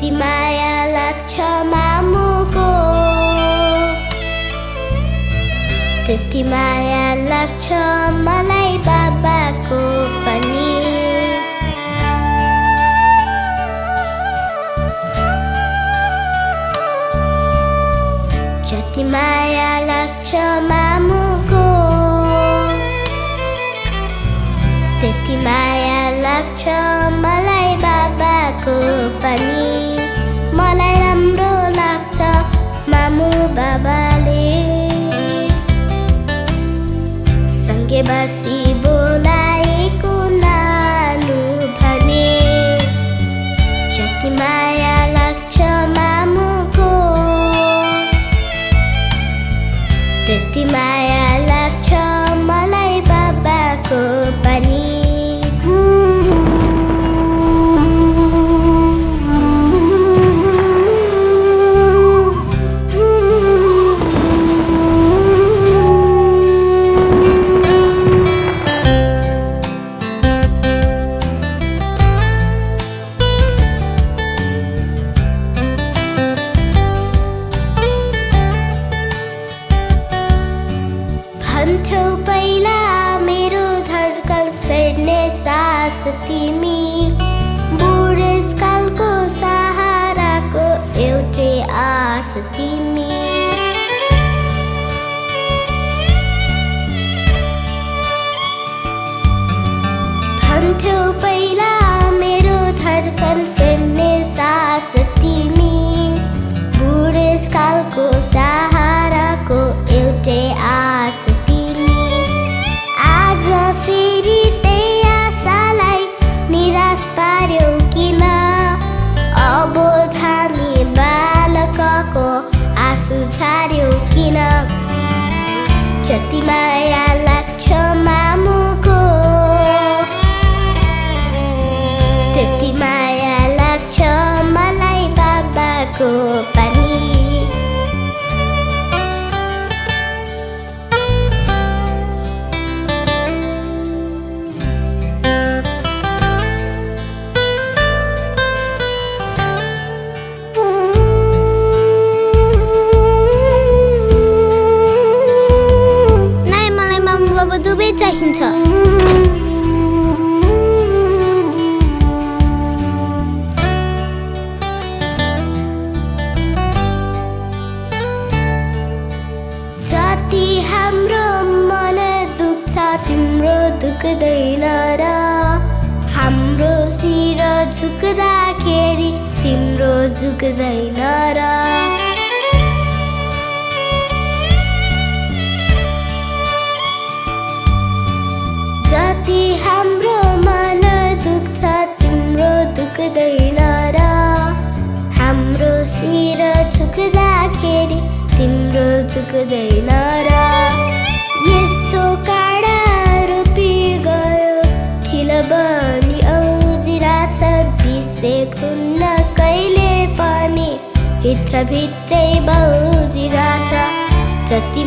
त्यति माया लाग्छ मामुको, त्यति माया लाग्छ मलाई बाबाको पनि। जति माया लाग्छ मामुको, त्यति माया लाग्छ मलाई बाबाको पनि। मलाई राम्रो लाग्छ मामु बाबाले सँगै बसी बोलाएको नानु भने। जति माया लाग्छ मामुको, त्यति माया लाग्छ मलाई बाबाको पनि। भन्थ्यौ पहिला मेरो धड्कन फेर्ने सास तिमी, बुढेसकालको सहाराको एउटै आस तिमी। भन्थ्यौ पहिला मेरो धड्कन फेर्ने सास तिमी, बुढेसकालको सहाराको एउटै आस तिमी। आज फेरि त्यही आशालाई निराश पार्यौ किन? अब धामी बालकको आँसु झार्यौ किन? जति माया लाग्छ मामुको, त्यति माया लाग्छ मलाई बाबाको पनि। दुवै चाहिन्छ। जति हाम्रो मन दुख्छ तिम्रो दुख्दैन र, हाम्रो शिर झुक्दाखेरि तिम्रो झुक्दैन र। जति हाम्रो मन दुख्छ तिम्रो दुख्दैन र, हाम्रो शिर झुक्दाखेरि तिम्रो झुक्दैन र। यस्तो काँडा रोपी गयो खिल बनी औजिरहेछ बिसेकुन्न कहिले पनि भित्रभित्रै बौजिरहेछ। जति